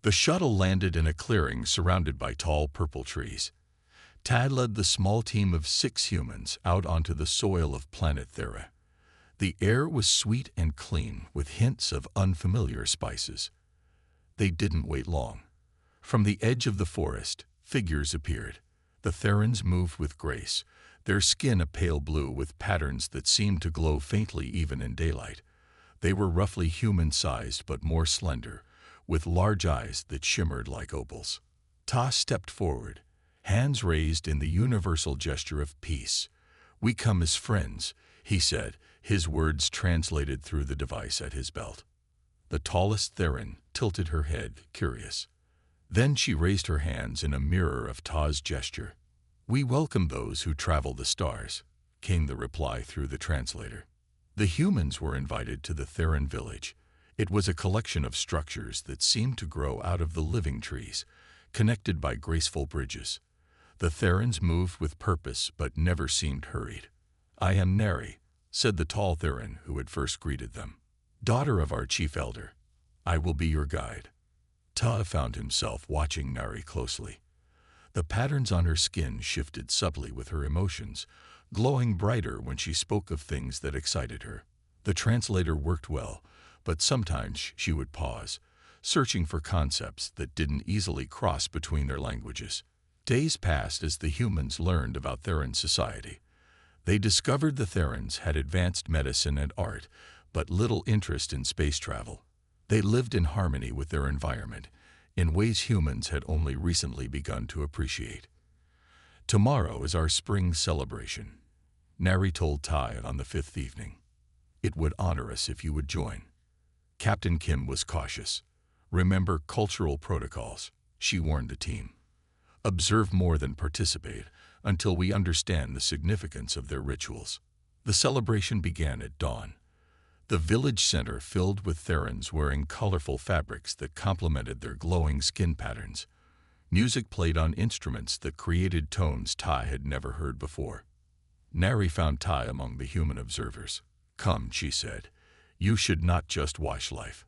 The shuttle landed in a clearing surrounded by tall purple trees. Tad led the small team of 6 humans out onto the soil of planet Thera. The air was sweet and clean, with hints of unfamiliar spices. They didn't wait long. From the edge of the forest, figures appeared. The Therans moved with grace, their skin a pale blue with patterns that seemed to glow faintly even in daylight. They were roughly human-sized but more slender, with large eyes that shimmered like opals. Ta stepped forward, hands raised in the universal gesture of peace. "We come as friends," he said, his words translated through the device at his belt. The tallest Theran tilted her head, curious. Then she raised her hands in a mirror of Ta's gesture. "We welcome those who travel the stars," came the reply through the translator. The humans were invited to the Theran village. It was a collection of structures that seemed to grow out of the living trees, connected by graceful bridges. The Therans moved with purpose but never seemed hurried. "I am Neri," said the tall Theran who had first greeted them. "Daughter of our chief elder. I will be your guide." Ta found himself watching Neri closely. The patterns on her skin shifted subtly with her emotions, glowing brighter when she spoke of things that excited her. The translator worked well, but sometimes she would pause, searching for concepts that didn't easily cross between their languages. Days passed as the humans learned about Theran society. They discovered the Therans had advanced medicine and art, but little interest in space travel. They lived in harmony with their environment, in ways humans had only recently begun to appreciate. "Tomorrow is our spring celebration," Neri told Ty on the 5th evening. "It would honor us if you would join." Captain Kim was cautious. "Remember cultural protocols," she warned the team. "Observe more than participate until we understand the significance of their rituals." The celebration began at dawn. The village center filled with Therans wearing colorful fabrics that complemented their glowing skin patterns. Music played on instruments that created tones Ty had never heard before. Neri found Ty among the human observers. "Come," she said, "you should not just watch life.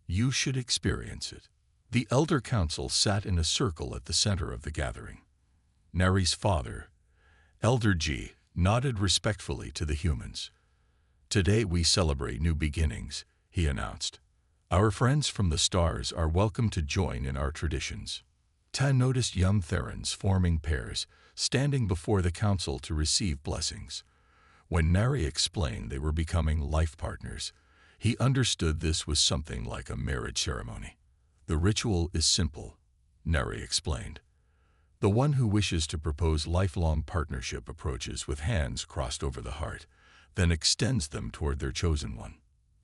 You should experience it." The Elder Council sat in a circle at the center of the gathering. Neri's father, Elder G, nodded respectfully to the humans. "Today we celebrate new beginnings," he announced. "Our friends from the stars are welcome to join in our traditions." Ta noticed young Therans forming pairs, standing before the council to receive blessings. When Neri explained they were becoming life partners, he understood this was something like a marriage ceremony. "The ritual is simple," Neri explained. "The one who wishes to propose lifelong partnership approaches with hands crossed over the heart, then extends them toward their chosen one.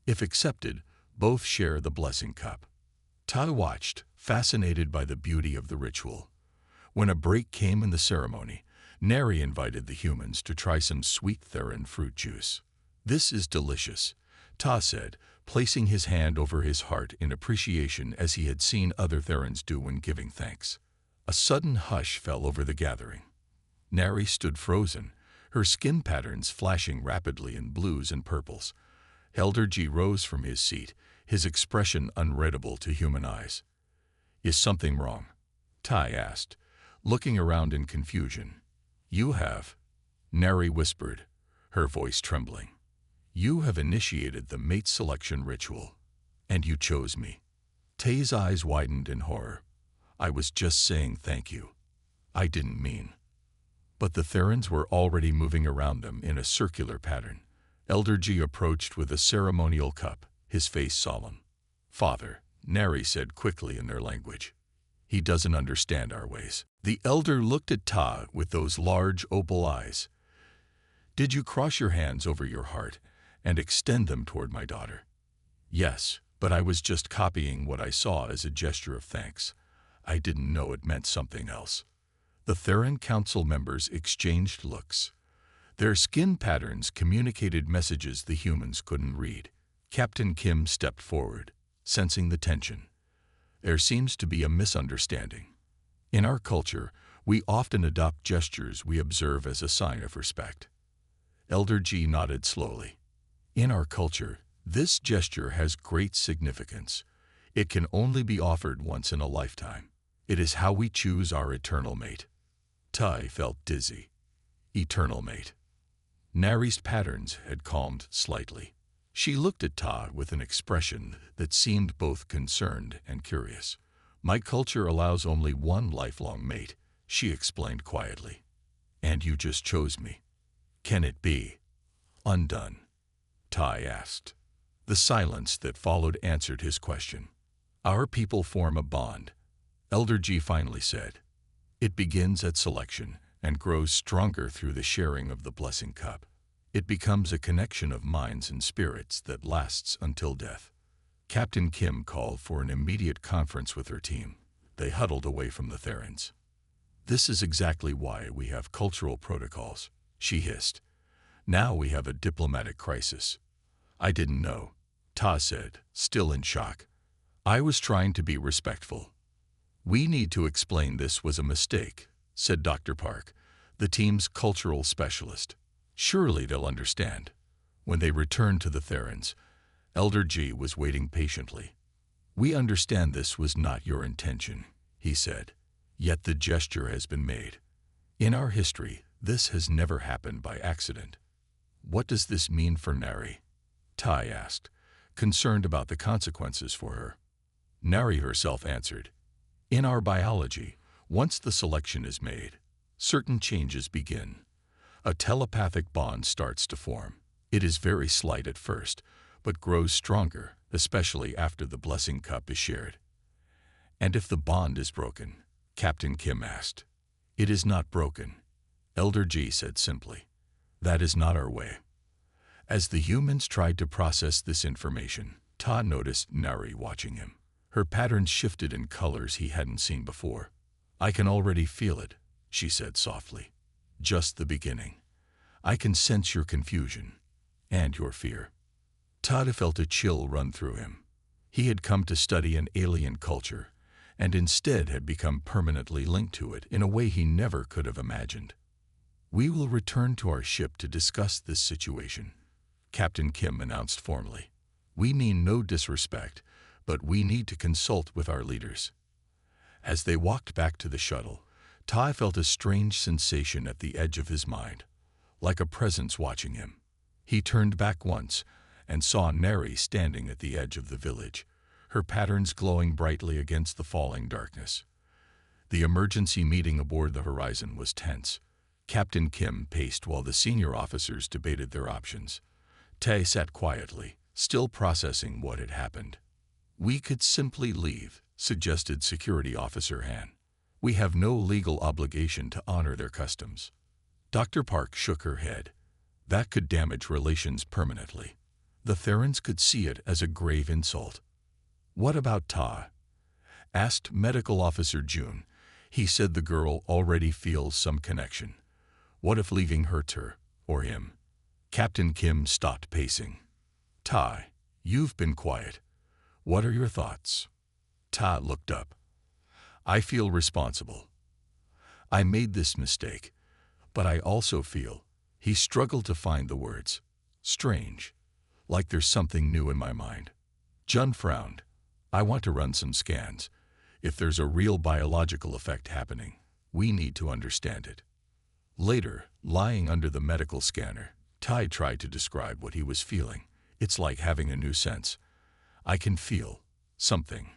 If accepted, both share the blessing cup." Ta watched, fascinated by the beauty of the ritual. When a break came in the ceremony, Neri invited the humans to try some sweet Theran fruit juice. "This is delicious," Ta said, placing his hand over his heart in appreciation as he had seen other Therans do when giving thanks. A sudden hush fell over the gathering. Neri stood frozen, her skin patterns flashing rapidly in blues and purples. Elder G rose from his seat, his expression unreadable to human eyes. "Is something wrong?" Ty asked, looking around in confusion. "You have," Neri whispered, her voice trembling. "You have initiated the mate selection ritual, and you chose me." Tay's eyes widened in horror. "I was just saying thank you. I didn't mean." But the Therans were already moving around them in a circular pattern. Elder G approached with a ceremonial cup, his face solemn. "Father," Neri said quickly in their language. "He doesn't understand our ways." The elder looked at Ta with those large opal eyes. "Did you cross your hands over your heart and extend them toward my daughter?" "Yes, but I was just copying what I saw as a gesture of thanks. I didn't know it meant something else." The Theran Council members exchanged looks. Their skin patterns communicated messages the humans couldn't read. Captain Kim stepped forward, sensing the tension. "There seems to be a misunderstanding. In our culture, we often adopt gestures we observe as a sign of respect." Elder G nodded slowly. "In our culture, this gesture has great significance. It can only be offered once in a lifetime. It is how we choose our eternal mate. Tai felt dizzy. Eternal mate. Nari's patterns had calmed slightly. She looked at Ta with an expression that seemed both concerned and curious. My culture allows only one lifelong mate, she explained quietly. And you just chose me. Can it be undone? Tai asked. The silence that followed answered his question. Our people form a bond, Elder G finally said. It begins at selection and grows stronger through the sharing of the blessing cup. It becomes a connection of minds and spirits that lasts until death. Captain Kim called for an immediate conference with her team. They huddled away from the Therans. This is exactly why we have cultural protocols, she hissed. Now we have a diplomatic crisis. I didn't know, Ta said, still in shock. I was trying to be respectful. We need to explain this was a mistake, said Dr. Park, the team's cultural specialist. Surely they'll understand. When they returned to the Therans, Elder G was waiting patiently. We understand this was not your intention, he said, yet the gesture has been made. In our history, this has never happened by accident. What does this mean for Nari? Tai asked, concerned about the consequences for her. Nari herself answered, in our biology, once the selection is made, certain changes begin. A telepathic bond starts to form. It is very slight at first, but grows stronger, especially after the blessing cup is shared. And if the bond is broken? Captain Kim asked. It is not broken, Elder G said simply. That is not our way. As the humans tried to process this information, Ta noticed Nari watching him. Her patterns shifted in colors he hadn't seen before. I can already feel it, she said softly. Just the beginning. I can sense your confusion and your fear. Tada felt a chill run through him. He had come to study an alien culture, and instead had become permanently linked to it in a way he never could have imagined. We will return to our ship to discuss this situation, Captain Kim announced formally. We mean no disrespect, but we need to consult with our leaders. As they walked back to the shuttle, Tai felt a strange sensation at the edge of his mind, like a presence watching him. He turned back once and saw Nari standing at the edge of the village, her patterns glowing brightly against the falling darkness. The emergency meeting aboard the Horizon was tense. Captain Kim paced while the senior officers debated their options. Tai sat quietly, still processing what had happened. We could simply leave, suggested Security Officer Han. We have no legal obligation to honor their customs. Dr. Park shook her head. That could damage relations permanently. The Therans could see it as a grave insult. What about Ta? Asked Medical Officer June. He said the girl already feels some connection. What if leaving hurts her, or him? Captain Kim stopped pacing. Ta, you've been quiet. What are your thoughts? Ta looked up. I feel responsible. I made this mistake, but I also feel, he struggled to find the words, strange, like there's something new in my mind. Jun frowned. I want to run some scans. If there's a real biological effect happening, we need to understand it. Later, lying under the medical scanner, Tai tried to describe what he was feeling. It's like having a new sense. I can feel something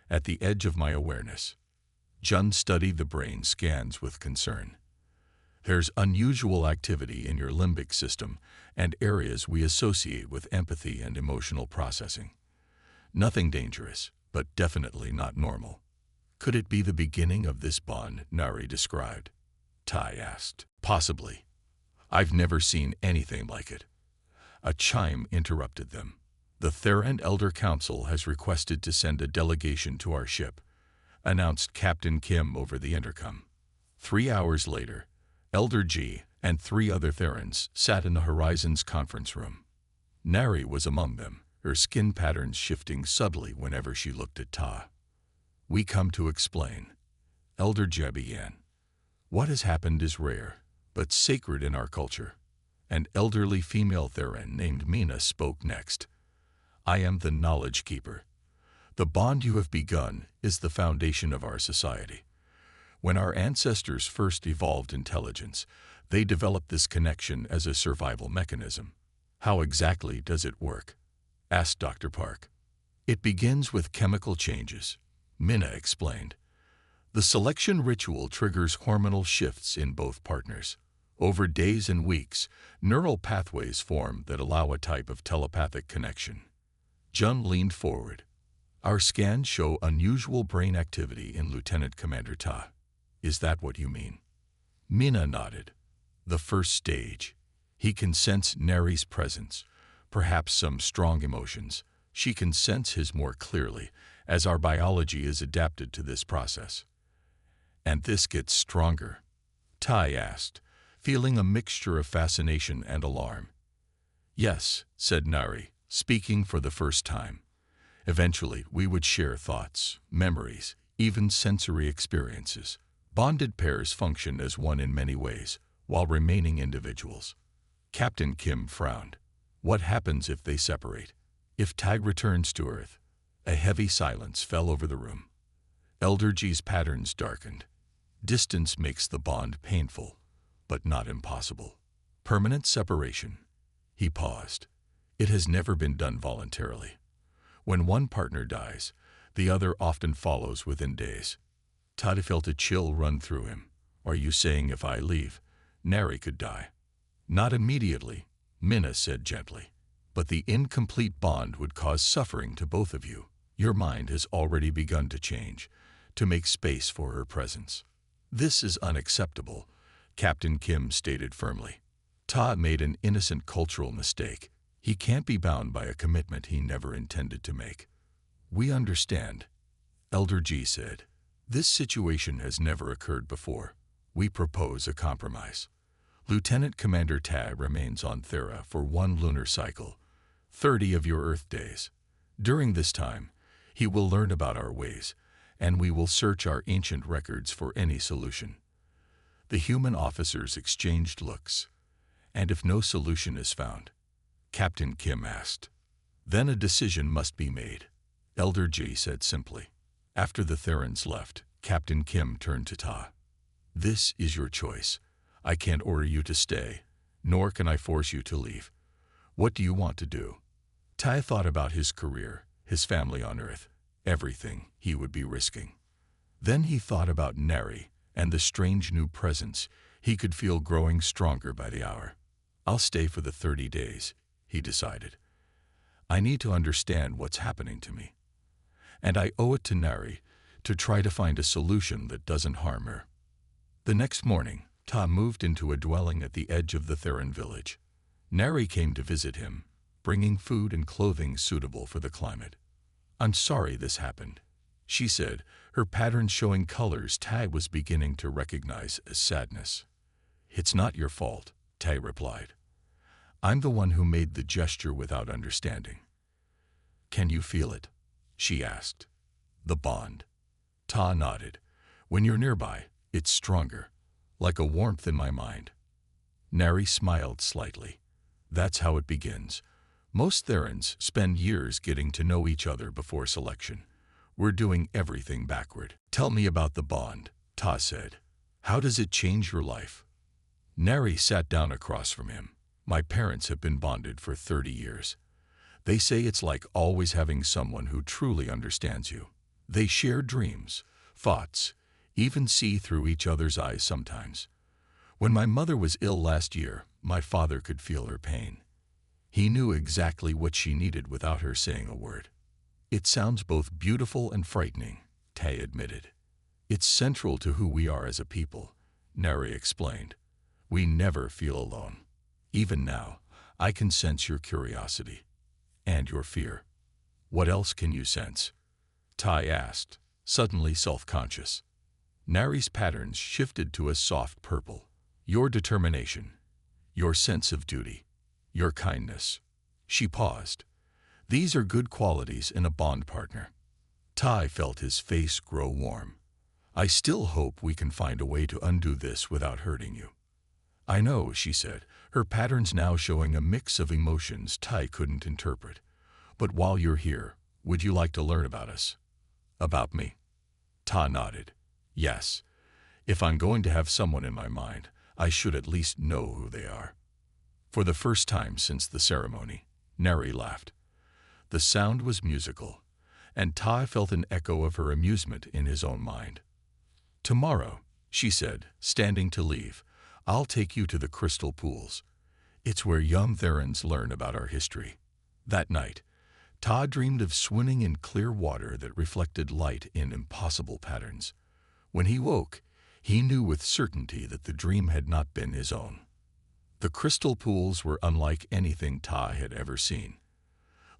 at the edge of my awareness. Jun studied the brain scans with concern. There's unusual activity in your limbic system and areas we associate with empathy and emotional processing. Nothing dangerous, but definitely not normal. Could it be the beginning of this bond Nari described? Tai asked. Possibly. I've never seen anything like it. A chime interrupted them. The Theran Elder Council has requested to send a delegation to our ship, announced Captain Kim over the intercom. 3 hours later, Elder G and 3 other Therans sat in the Horizon's conference room. Nari was among them, her skin patterns shifting subtly whenever she looked at Ta. We come to explain. Elder G began. What has happened is rare, but sacred in our culture. An elderly female Theran named Mina spoke next. I am the Knowledge Keeper. The bond you have begun is the foundation of our society. When our ancestors first evolved intelligence, they developed this connection as a survival mechanism. How exactly does it work? Asked Dr. Park. It begins with chemical changes, Minna explained. The selection ritual triggers hormonal shifts in both partners. Over days and weeks, neural pathways form that allow a type of telepathic connection. Jun leaned forward. Our scans show unusual brain activity in Lieutenant Commander Ta. Is that what you mean? Minna nodded. The first stage. He can sense Neri's presence, perhaps some strong emotions. She can sense his more clearly, as our biology is adapted to this process. And this gets stronger? Tai asked, feeling a mixture of fascination and alarm. Yes, said Nari, speaking for the first time. Eventually, we would share thoughts, memories, even sensory experiences. Bonded pairs function as one in many ways, while remaining individuals. Captain Kim frowned. What happens if they separate? If Tag returns to Earth? A heavy silence fell over the room. Elder G's patterns darkened. Distance makes the bond painful, but not impossible. Permanent separation. He paused. It has never been done voluntarily. When one partner dies, the other often follows within days. Tadi felt a chill run through him. Are you saying if I leave, Neri could die? Not immediately, Minna said gently. But the incomplete bond would cause suffering to both of you. Your mind has already begun to change, to make space for her presence. This is unacceptable, Captain Kim stated firmly. Ta made an innocent cultural mistake. He can't be bound by a commitment he never intended to make. We understand, Elder G said. This situation has never occurred before. We propose a compromise. Lieutenant Commander Ta remains on Thera for 1 lunar cycle, 30 of your Earth days. During this time, he will learn about our ways, and we will search our ancient records for any solution. The human officers exchanged looks. And if no solution is found? Captain Kim asked. Then a decision must be made, Elder G said simply. After the Therans left, Captain Kim turned to Ta. This is your choice. I can't order you to stay, nor can I force you to leave. What do you want to do? Tai thought about his career, his family on Earth, everything he would be risking. Then he thought about Neri and the strange new presence he could feel growing stronger by the hour. I'll stay for the 30 days, he decided. I need to understand what's happening to me. And I owe it to Neri to try to find a solution that doesn't harm her. The next morning, Ta moved into a dwelling at the edge of the Theran village. Neri came to visit him, bringing food and clothing suitable for the climate. I'm sorry this happened, she said, her patterns showing colors Tai was beginning to recognize as sadness. It's not your fault, Tai replied. I'm the one who made the gesture without understanding. Can you feel it? She asked. The bond. Ta nodded. When you're nearby, it's stronger, like a warmth in my mind. Neri smiled slightly. That's how it begins. Most Therans spend years getting to know each other before selection. We're doing everything backward. Tell me about the bond, Ta said. How does it change your life? Neri sat down across from him. My parents have been bonded for 30 years. They say it's like always having someone who truly understands you. They share dreams, thoughts, even see through each other's eyes sometimes. When my mother was ill last year, my father could feel her pain. He knew exactly what she needed without her saying a word. It sounds both beautiful and frightening, Tay admitted. It's central to who we are as a people, Neri explained. We never feel alone. Even now, I can sense your curiosity. And your fear. What else can you sense? Tai asked, suddenly self-conscious. Nari's patterns shifted to a soft purple. Your determination. Your sense of duty. Your kindness. She paused. These are good qualities in a bond partner. Tai felt his face grow warm. I still hope we can find a way to undo this without hurting you. I know, she said, her patterns now showing a mix of emotions Tai couldn't interpret. But while you're here, Would you like to learn about us? About me? Ta nodded. Yes. If I'm going to have someone in my mind, I should at least know who they are. For the first time since the ceremony, Neri laughed. The sound was musical, and Ta felt an echo of her amusement in his own mind. Tomorrow, she said, standing to leave, I'll take you to the crystal pools. It's where young Therans learn about our history. That night, Ta dreamed of swimming in clear water that reflected light in impossible patterns. When he woke, he knew with certainty that the dream had not been his own. The crystal pools were unlike anything Ta had ever seen.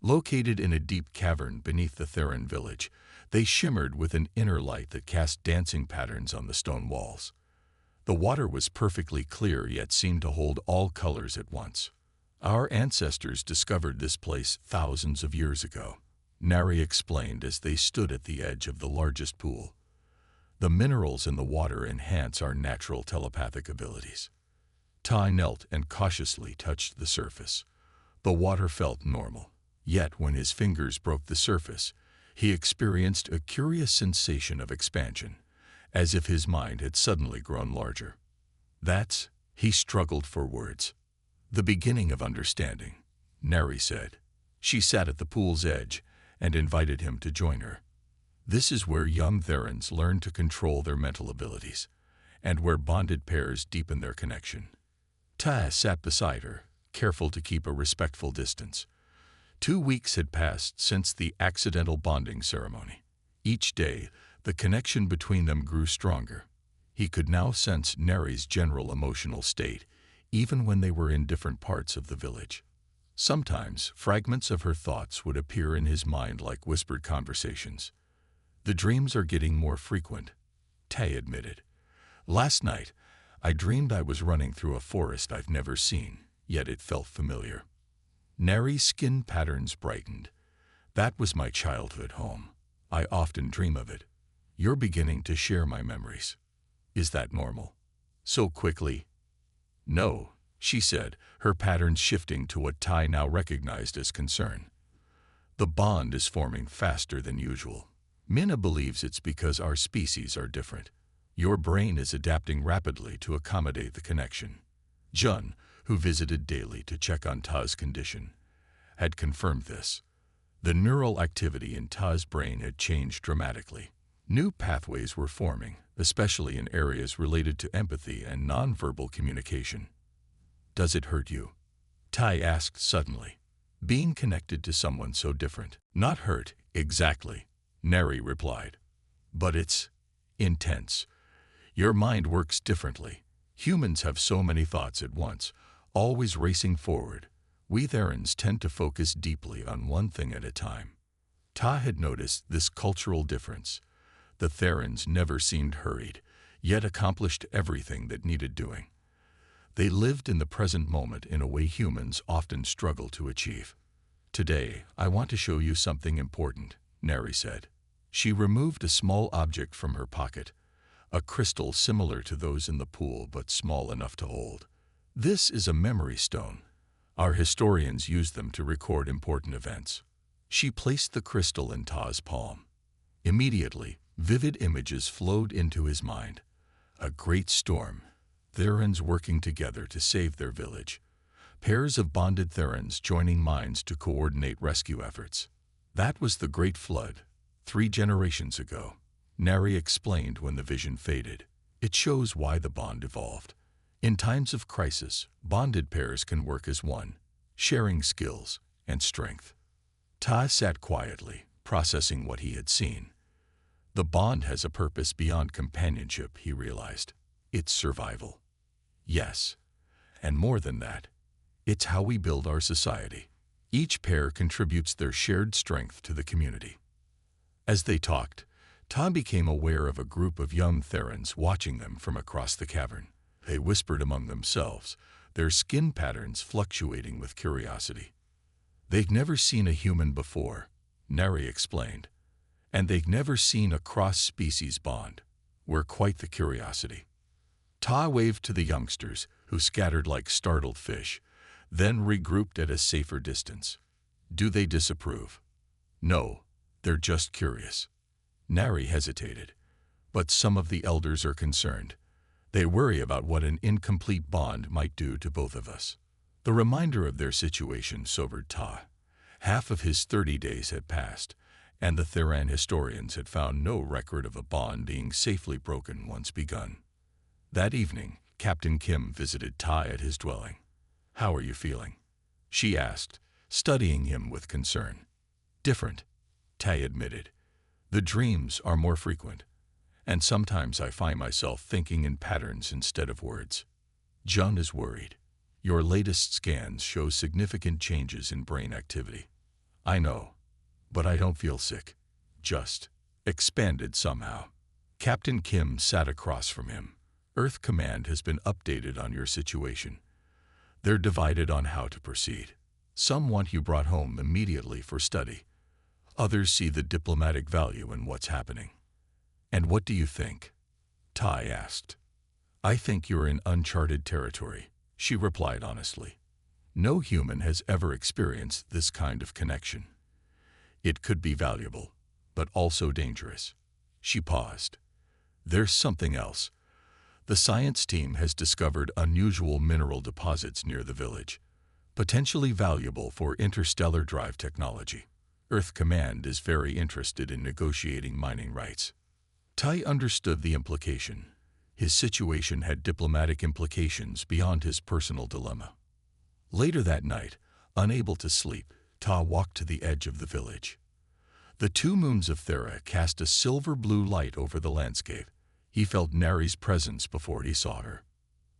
Located in a deep cavern beneath the Theran village, they shimmered with an inner light that cast dancing patterns on the stone walls. The water was perfectly clear yet seemed to hold all colors at once. Our ancestors discovered this place thousands of years ago, Nari explained as they stood at the edge of the largest pool. The minerals in the water enhance our natural telepathic abilities. Ta knelt and cautiously touched the surface. The water felt normal, yet when his fingers broke the surface, he experienced a curious sensation of expansion, as if his mind had suddenly grown larger. He struggled for words. The beginning of understanding, Neri said. She sat at the pool's edge and invited him to join her. This is where young Therans learn to control their mental abilities, and where bonded pairs deepen their connection. Ta sat beside her, careful to keep a respectful distance. 2 weeks had passed since the accidental bonding ceremony. Each day, the connection between them grew stronger. He could now sense Neri's general emotional state, even when they were in different parts of the village. Sometimes, fragments of her thoughts would appear in his mind like whispered conversations. The dreams are getting more frequent, Tay admitted. Last night, I dreamed I was running through a forest I've never seen, yet it felt familiar. Neri's skin patterns brightened. That was my childhood home. I often dream of it. You're beginning to share my memories. Is that normal? So quickly? No, she said, her patterns shifting to what Tai now recognized as concern. The bond is forming faster than usual. Minna believes it's because our species are different. Your brain is adapting rapidly to accommodate the connection. Jun, who visited daily to check on Ta's condition, had confirmed this. The neural activity in Ta's brain had changed dramatically. New pathways were forming, especially in areas related to empathy and nonverbal communication. Does it hurt you? Tai asked suddenly. Being connected to someone so different. Not hurt, exactly, Neri replied. But it's intense. Your mind works differently. Humans have so many thoughts at once, always racing forward. We Therans tend to focus deeply on one thing at a time. Ta had noticed this cultural difference. The Therans never seemed hurried, yet accomplished everything that needed doing. They lived in the present moment in a way humans often struggle to achieve. Today, I want to show you something important, Neri said. She removed a small object from her pocket, a crystal similar to those in the pool but small enough to hold. This is a memory stone. Our historians use them to record important events. She placed the crystal in Ta's palm. Immediately, vivid images flowed into his mind. A great storm, Therans working together to save their village, pairs of bonded Therans joining minds to coordinate rescue efforts. That was the Great Flood, 3 generations ago, Neri explained when the vision faded. It shows why the bond evolved. In times of crisis, bonded pairs can work as one, sharing skills and strength. Ta sat quietly, processing what he had seen. The bond has a purpose beyond companionship, he realized. It's survival. Yes, and more than that, it's how we build our society. Each pair contributes their shared strength to the community. As they talked, Ta became aware of a group of young Therans watching them from across the cavern. They whispered among themselves, their skin patterns fluctuating with curiosity. They'd never seen a human before, Neri explained, and they'd never seen a cross-species bond. We're quite the curiosity. Ta waved to the youngsters, who scattered like startled fish, then regrouped at a safer distance. Do they disapprove? No, They're just curious. Nari hesitated. But some of the elders are concerned. They worry about what an incomplete bond might do to both of us. The reminder of their situation sobered Ta. Half of his 30 days had passed, and the Theran historians had found no record of a bond being safely broken once begun. That evening, Captain Kim visited Ta at his dwelling. "How are you feeling?" she asked, studying him with concern. "Different," Ta admitted. "The dreams are more frequent, and sometimes I find myself thinking in patterns instead of words." Jun is worried. "Your latest scans show significant changes in brain activity." "I know, but I don't feel sick. Just expanded somehow." Captain Kim sat across from him. "Earth Command has been updated on your situation. They're divided on how to proceed. Some want you brought home immediately for study. Others see the diplomatic value in what's happening." "And what do you think?" Tai asked. "I think you're in uncharted territory," she replied honestly. "No human has ever experienced this kind of connection. It could be valuable, but also dangerous." She paused. "There's something else. The science team has discovered unusual mineral deposits near the village, potentially valuable for interstellar drive technology. Earth Command is very interested in negotiating mining rights." Tai understood the implication. His situation had diplomatic implications beyond his personal dilemma. Later that night, unable to sleep, Ta walked to the edge of the village. The two moons of Thera cast a silver-blue light over the landscape. He felt Nari's presence before he saw her.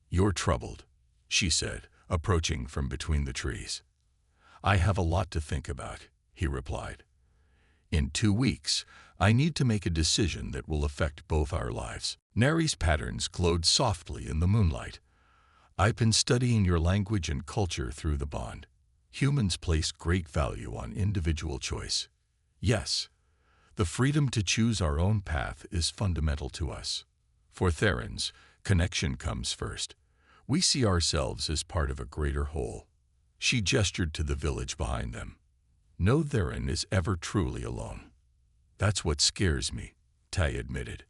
"You're troubled," she said, approaching from between the trees. "I have a lot to think about," he replied. "In 2 weeks, I need to make a decision that will affect both our lives." Nari's patterns glowed softly in the moonlight. "I've been studying your language and culture through the bond. Humans place great value on individual choice. Yes, the freedom to choose our own path is fundamental to us. For Therans, connection comes first. We see ourselves as part of a greater whole." She gestured to the village behind them. "No Theran is ever truly alone." "That's what scares me," Tai admitted.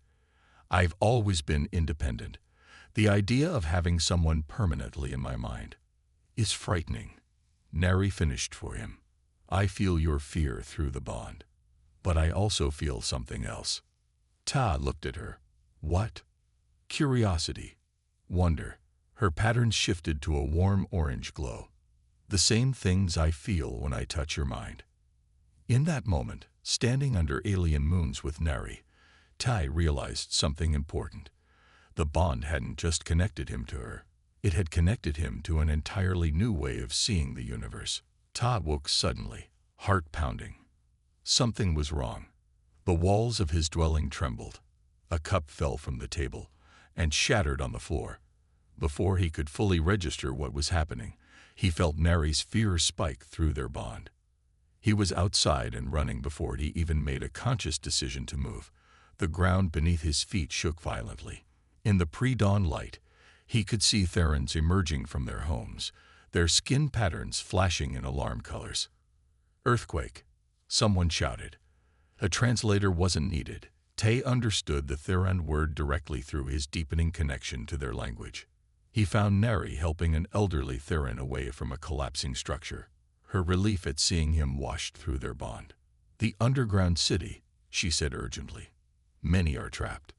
"I've always been independent. The idea of having someone permanently in my mind is frightening." Nari finished for him. "I feel your fear through the bond, but I also feel something else." Ta looked at her. "What?" "Curiosity. Wonder." Her patterns shifted to a warm orange glow. "The same things I feel when I touch your mind." In that moment, standing under alien moons with Nari, Tai realized something important. The bond hadn't just connected him to her. It had connected him to an entirely new way of seeing the universe. Ta woke suddenly, heart pounding. Something was wrong. The walls of his dwelling trembled. A cup fell from the table and shattered on the floor. Before he could fully register what was happening, he felt Nari's fear spike through their bond. He was outside and running before he even made a conscious decision to move. The ground beneath his feet shook violently. In the pre-dawn light, he could see Therans emerging from their homes, their skin patterns flashing in alarm colors. "Earthquake," someone shouted. A translator wasn't needed. Tay understood the Theran word directly through his deepening connection to their language. He found Nari helping an elderly Theran away from a collapsing structure, her relief at seeing him washed through their bond. "The underground city," she said urgently. "Many are trapped."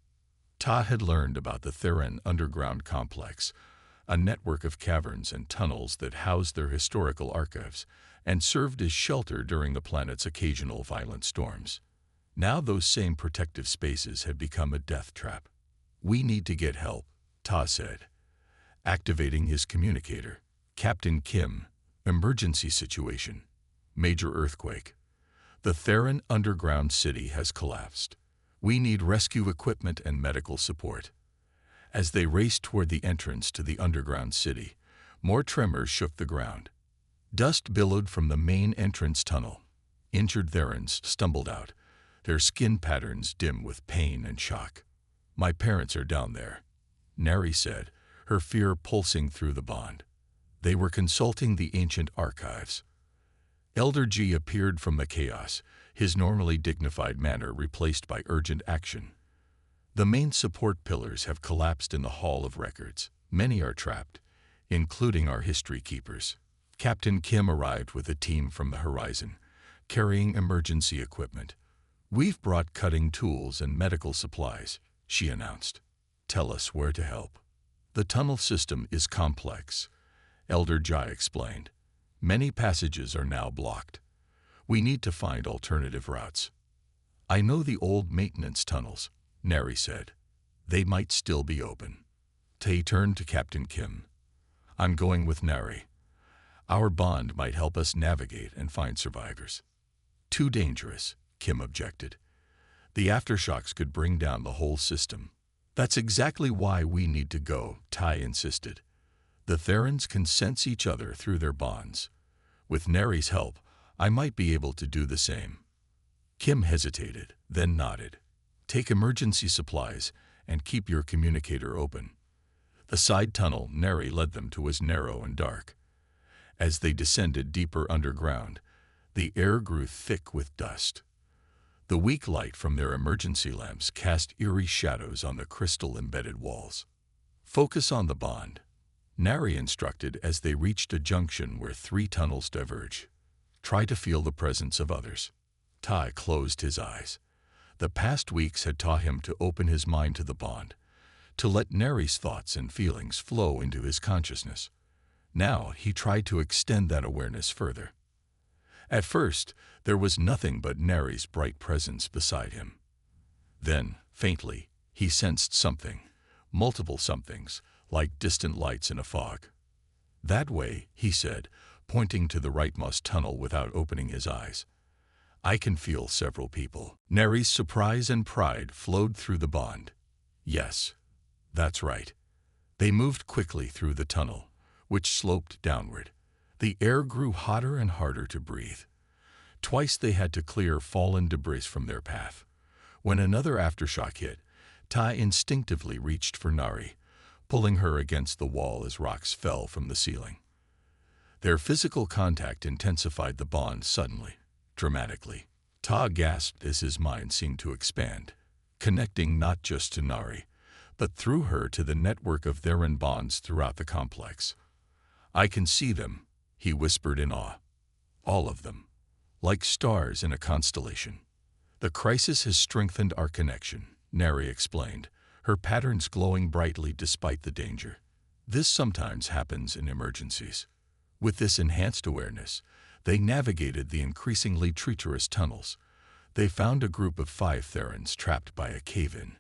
Ta had learned about the Theran underground complex, a network of caverns and tunnels that housed their historical archives and served as shelter during the planet's occasional violent storms. Now those same protective spaces had become a death trap. "We need to get help," Ta said, activating his communicator. "Captain Kim, emergency situation. Major earthquake. The Theran underground city has collapsed. We need rescue equipment and medical support." As they raced toward the entrance to the underground city, more tremors shook the ground. Dust billowed from the main entrance tunnel. Injured Therans stumbled out, their skin patterns dim with pain and shock. "My parents are down there," Nari said, her fear pulsing through the bond. They were consulting the ancient archives. Elder G appeared from the chaos, his normally dignified manner replaced by urgent action. The main support pillars have collapsed in the Hall of Records. Many are trapped, including our history keepers. Captain Kim arrived with a team from the horizon, carrying emergency equipment. "We've brought cutting tools and medical supplies," she announced. "Tell us where to help." "The tunnel system is complex," Elder Jai explained. "Many passages are now blocked. We need to find alternative routes." "I know the old maintenance tunnels," Neri said. "They might still be open." Tay turned to Captain Kim. "I'm going with Neri. Our bond might help us navigate and find survivors." "Too dangerous," Kim objected. "The aftershocks could bring down the whole system." "That's exactly why we need to go," Tai insisted. "The Therans can sense each other through their bonds. With Neri's help, I might be able to do the same." Kim hesitated, then nodded. "Take emergency supplies and keep your communicator open." The side tunnel Neri led them to was narrow and dark. As they descended deeper underground, the air grew thick with dust. The weak light from their emergency lamps cast eerie shadows on the crystal-embedded walls. "Focus on the bond," Neri instructed as they reached a junction where 3 tunnels diverge. "Try to feel the presence of others." Tai closed his eyes. The past weeks had taught him to open his mind to the bond, to let Neri's thoughts and feelings flow into his consciousness. Now he tried to extend that awareness further. At first, there was nothing but Neri's bright presence beside him. Then, faintly, he sensed something, multiple somethings, like distant lights in a fog. "That way," he said, pointing to the rightmost tunnel without opening his eyes. "I can feel several people." Neri's surprise and pride flowed through the bond. "Yes, that's right." They moved quickly through the tunnel, which sloped downward. The air grew hotter and harder to breathe. Twice they had to clear fallen debris from their path. When another aftershock hit, Tai instinctively reached for Nari, pulling her against the wall as rocks fell from the ceiling. Their physical contact intensified the bond suddenly, dramatically. Ta gasped as his mind seemed to expand, connecting not just to Nari, but through her to the network of Theran bonds throughout the complex. "I can see them," he whispered in awe. "All of them, like stars in a constellation." "The crisis has strengthened our connection," Neri explained, her patterns glowing brightly despite the danger. "This sometimes happens in emergencies." With this enhanced awareness, they navigated the increasingly treacherous tunnels. They found a group of 5 Therans trapped by a cave-in,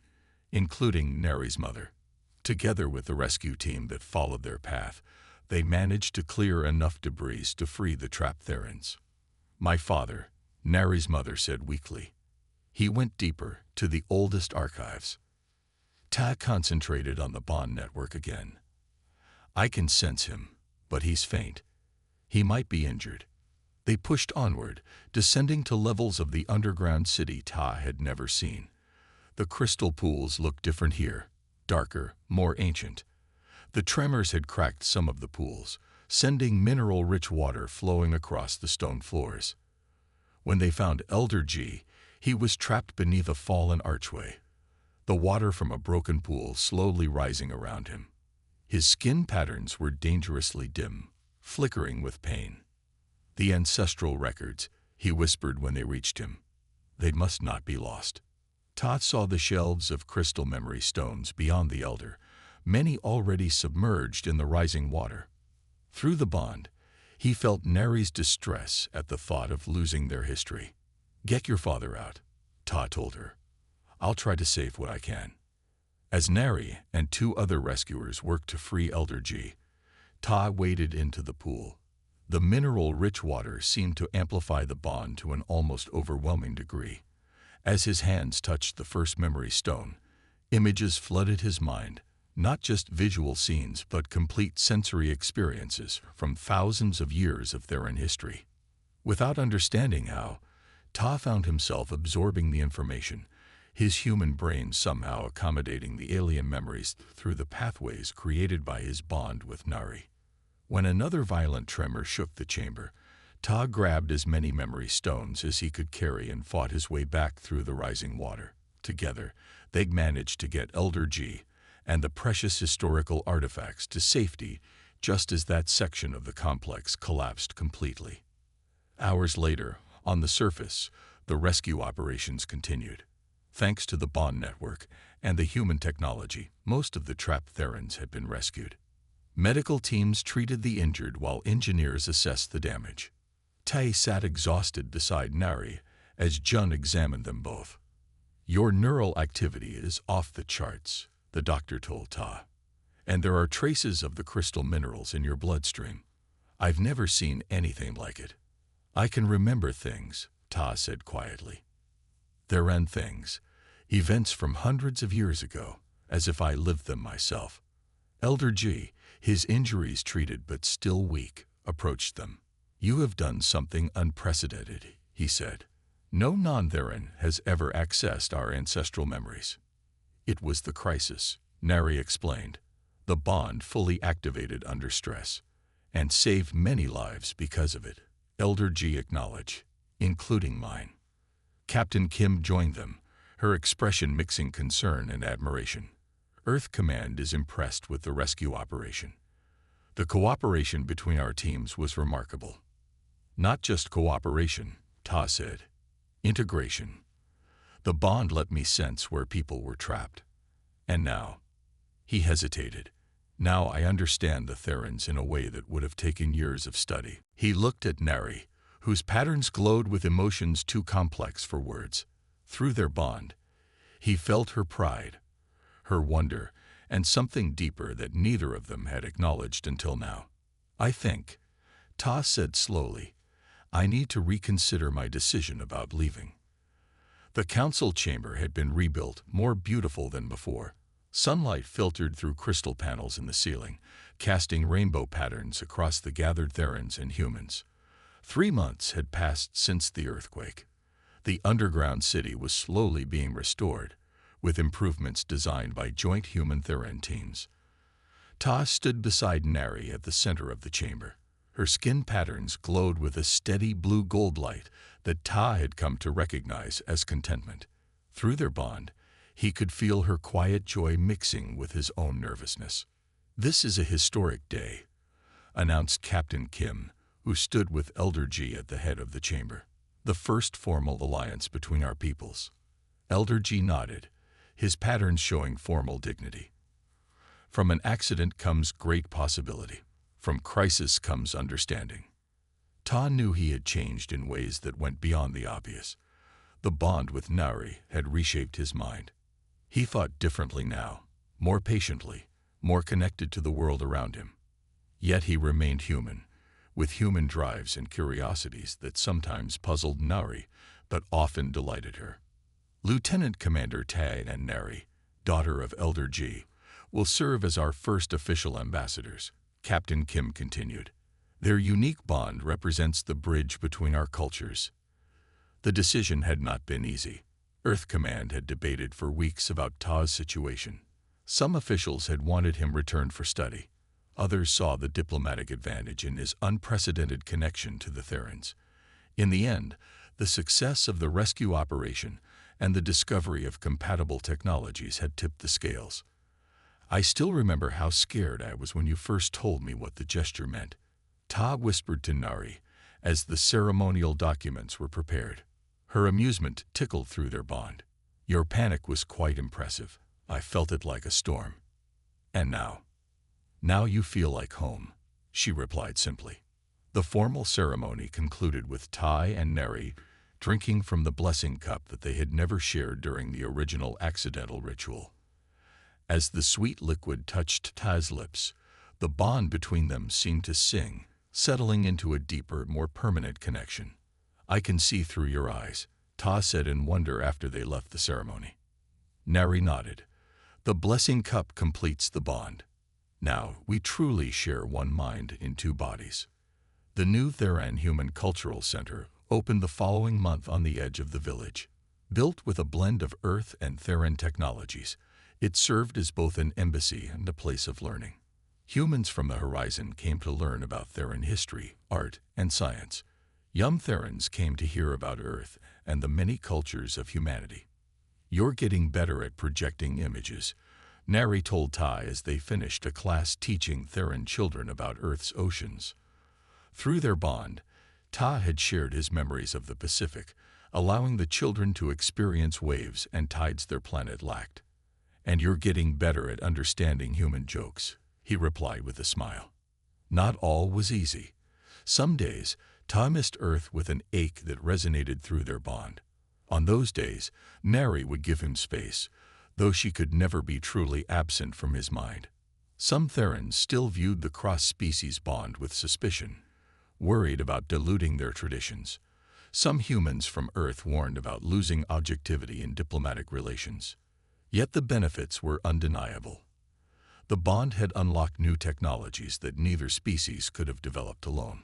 including Neri's mother. Together with the rescue team that followed their path, they managed to clear enough debris to free the trapped Therans. "My father," Neri's mother said weakly. "He went deeper, to the oldest archives." Ta concentrated on the bond network again. "I can sense him, but he's faint. He might be injured." They pushed onward, descending to levels of the underground city Ta had never seen. The crystal pools looked different here, darker, more ancient. The tremors had cracked some of the pools, sending mineral-rich water flowing across the stone floors. When they found Elder G, he was trapped beneath a fallen archway, the water from a broken pool slowly rising around him. His skin patterns were dangerously dim, flickering with pain. "The ancestral records," he whispered when they reached him. "They must not be lost." Tot saw the shelves of crystal memory stones beyond the Elder, many already submerged in the rising water. Through the bond, he felt Neri's distress at the thought of losing their history. "Get your father out," Ta told her. "I'll try to save what I can." As Neri and 2 other rescuers worked to free Elder G, Ta waded into the pool. The mineral-rich water seemed to amplify the bond to an almost overwhelming degree. As his hands touched the first memory stone, images flooded his mind, not just visual scenes but complete sensory experiences from thousands of years of Theran history. Without understanding how, Ta found himself absorbing the information, his human brain somehow accommodating the alien memories through the pathways created by his bond with Nari. When another violent tremor shook the chamber, Ta grabbed as many memory stones as he could carry and fought his way back through the rising water. Together, they managed to get Elder G and the precious historical artifacts to safety just as that section of the complex collapsed completely. Hours later, on the surface, the rescue operations continued. Thanks to the bond network and the human technology, most of the trapped Therans had been rescued. Medical teams treated the injured while engineers assessed the damage. Tai sat exhausted beside Nari as Jun examined them both. "Your neural activity is off the charts," the doctor told Ta, "and there are traces of the crystal minerals in your bloodstream. I've never seen anything like it." "I can remember things," Ta said quietly. "Theran things, events from hundreds of years ago, as if I lived them myself." Elder G, his injuries treated but still weak, approached them. "You have done something unprecedented," he said. "No non-Theran has ever accessed our ancestral memories." "It was the crisis," Nari explained. "The bond fully activated under stress, and saved many lives because of it." Elder G acknowledged, "Including mine." Captain Kim joined them, her expression mixing concern and admiration. "Earth Command is impressed with the rescue operation. The cooperation between our teams was remarkable." "Not just cooperation," Ta said. "Integration. The bond let me sense where people were trapped. And now—" He hesitated. "Now I understand the Therans in a way that would have taken years of study." He looked at Nari, whose patterns glowed with emotions too complex for words. Through their bond, he felt her pride, her wonder, and something deeper that neither of them had acknowledged until now. "I think," Ta said slowly, "I need to reconsider my decision about leaving." The council chamber had been rebuilt, more beautiful than before. Sunlight filtered through crystal panels in the ceiling, casting rainbow patterns across the gathered Therans and humans. 3 months had passed since the earthquake. The underground city was slowly being restored, with improvements designed by joint human-Theran teams. Ta stood beside Nari at the center of the chamber. Her skin patterns glowed with a steady blue-gold light that Ta had come to recognize as contentment. Through their bond, he could feel her quiet joy mixing with his own nervousness. "This is a historic day," announced Captain Kim, who stood with Elder G at the head of the chamber. "The first formal alliance between our peoples." Elder G nodded, his patterns showing formal dignity. "From an accident comes great possibility. From crisis comes understanding." Ta knew he had changed in ways that went beyond the obvious. The bond with Nari had reshaped his mind. He thought differently now, more patiently, more connected to the world around him. Yet he remained human, with human drives and curiosities that sometimes puzzled Nari, but often delighted her. "Lieutenant Commander Tai and Nari, daughter of Elder G, will serve as our first official ambassadors," Captain Kim continued. "Their unique bond represents the bridge between our cultures." The decision had not been easy. Earth Command had debated for weeks about Ta's situation. Some officials had wanted him returned for study. Others saw the diplomatic advantage in his unprecedented connection to the Therans. In the end, the success of the rescue operation and the discovery of compatible technologies had tipped the scales. "I still remember how scared I was when you first told me what the gesture meant," Ta whispered to Nari as the ceremonial documents were prepared. Her amusement tickled through their bond. "Your panic was quite impressive. I felt it like a storm." "And now?" "Now you feel like home," she replied simply. The formal ceremony concluded with Tai and Nari drinking from the blessing cup that they had never shared during the original accidental ritual. As the sweet liquid touched Ta's lips, the bond between them seemed to sing, settling into a deeper, more permanent connection. "I can see through your eyes," Ta said in wonder after they left the ceremony. Nari nodded. "The blessing cup completes the bond. Now we truly share one mind in 2 bodies." The new Theran Human Cultural Center opened the following month on the edge of the village. Built with a blend of Earth and Theran technologies, it served as both an embassy and a place of learning. Humans from the horizon came to learn about Theran history, art, and science. Young Therans came to hear about Earth and the many cultures of humanity. "You're getting better at projecting images," Nari told Ty as they finished a class teaching Theran children about Earth's oceans. Through their bond, Ta had shared his memories of the Pacific, allowing the children to experience waves and tides their planet lacked. "And you're getting better at understanding human jokes," he replied with a smile. Not all was easy. Some days, Ta missed Earth with an ache that resonated through their bond. On those days, Nari would give him space, though she could never be truly absent from his mind. Some Therans still viewed the cross-species bond with suspicion, worried about diluting their traditions. Some humans from Earth warned about losing objectivity in diplomatic relations. Yet the benefits were undeniable. The bond had unlocked new technologies that neither species could have developed alone.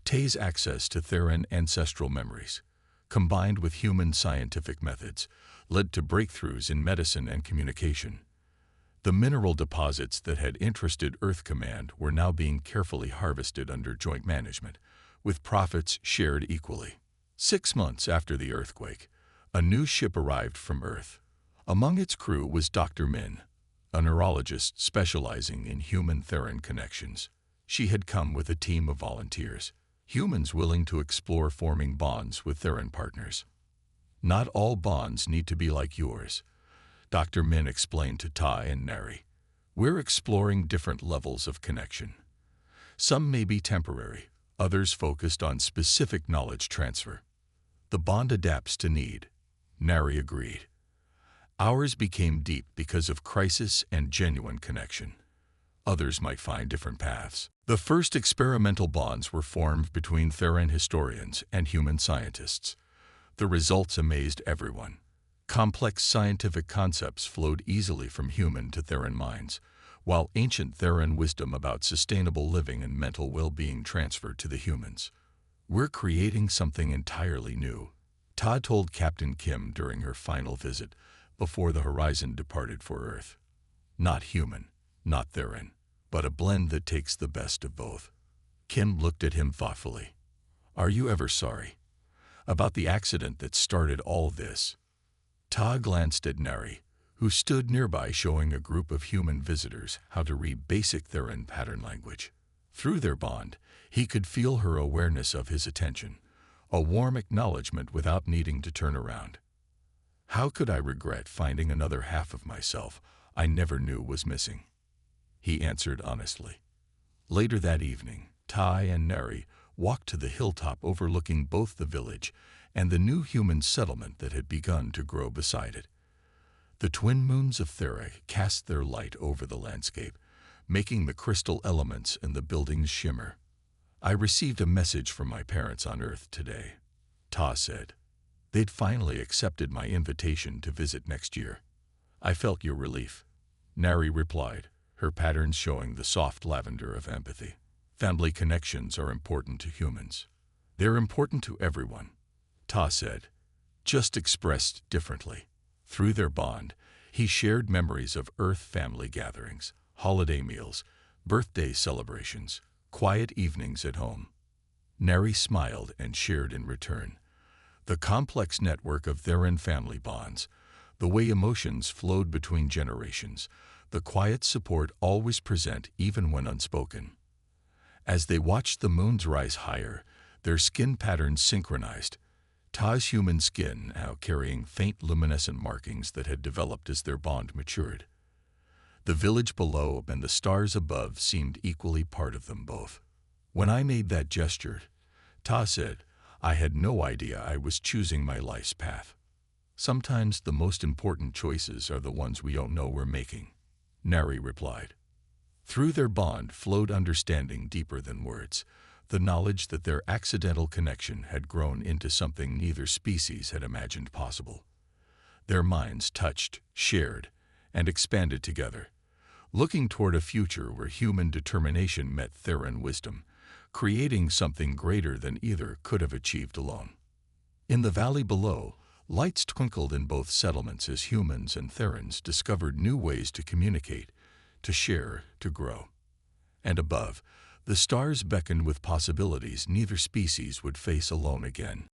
Tay's access to Theran ancestral memories, combined with human scientific methods, led to breakthroughs in medicine and communication. The mineral deposits that had interested Earth Command were now being carefully harvested under joint management, with profits shared equally. 6 months after the earthquake, a new ship arrived from Earth. Among its crew was Dr. Min, a neurologist specializing in human-Theran connections. She had come with a team of volunteers, humans willing to explore forming bonds with Theran partners. "Not all bonds need to be like yours," Dr. Min explained to Ty and Nari. "We're exploring different levels of connection. Some may be temporary, others focused on specific knowledge transfer. The bond adapts to need," Nari agreed. "Ours became deep because of crisis and genuine connection. Others might find different paths." The first experimental bonds were formed between Theran historians and human scientists. The results amazed everyone. Complex scientific concepts flowed easily from human to Theran minds, while ancient Theran wisdom about sustainable living and mental well-being transferred to the humans. "We're creating something entirely new," Ta told Captain Kim during her final visit, before the Horizon departed for Earth. "Not human, not Theran, but a blend that takes the best of both." Kim looked at him thoughtfully. "Are you ever sorry about the accident that started all this?" Ta glanced at Nari, who stood nearby showing a group of human visitors how to read basic Theran pattern language. Through their bond, he could feel her awareness of his attention, a warm acknowledgement without needing to turn around. "How could I regret finding another half of myself I never knew was missing?" he answered honestly. Later that evening, Ty and Nari walked to the hilltop overlooking both the village and the new human settlement that had begun to grow beside it. The twin moons of Thera cast their light over the landscape, making the crystal elements and the buildings shimmer. "I received a message from my parents on Earth today," Ta said. "They'd finally accepted my invitation to visit next year." "I felt your relief," Nari replied, her patterns showing the soft lavender of empathy. "Family connections are important to humans." "They're important to everyone," Ta said, just expressed differently. Through their bond, he shared memories of Earth family gatherings, holiday meals, birthday celebrations, quiet evenings at home. Nari smiled and shared in return. The complex network of Theran family bonds, the way emotions flowed between generations, the quiet support always present even when unspoken. As they watched the moons rise higher, their skin patterns synchronized. Ta's human skin now carrying faint luminescent markings that had developed as their bond matured. The village below and the stars above seemed equally part of them both. "When I made that gesture," Ta said, "I had no idea I was choosing my life's path." "Sometimes the most important choices are the ones we don't know we're making," Nari replied. Through their bond flowed understanding deeper than words, the knowledge that their accidental connection had grown into something neither species had imagined possible. Their minds touched, shared, and expanded together, looking toward a future where human determination met Theran wisdom, creating something greater than either could have achieved alone. In the valley below, lights twinkled in both settlements as humans and Therans discovered new ways to communicate, to share, to grow. And above, The stars beckoned with possibilities neither species would face alone again.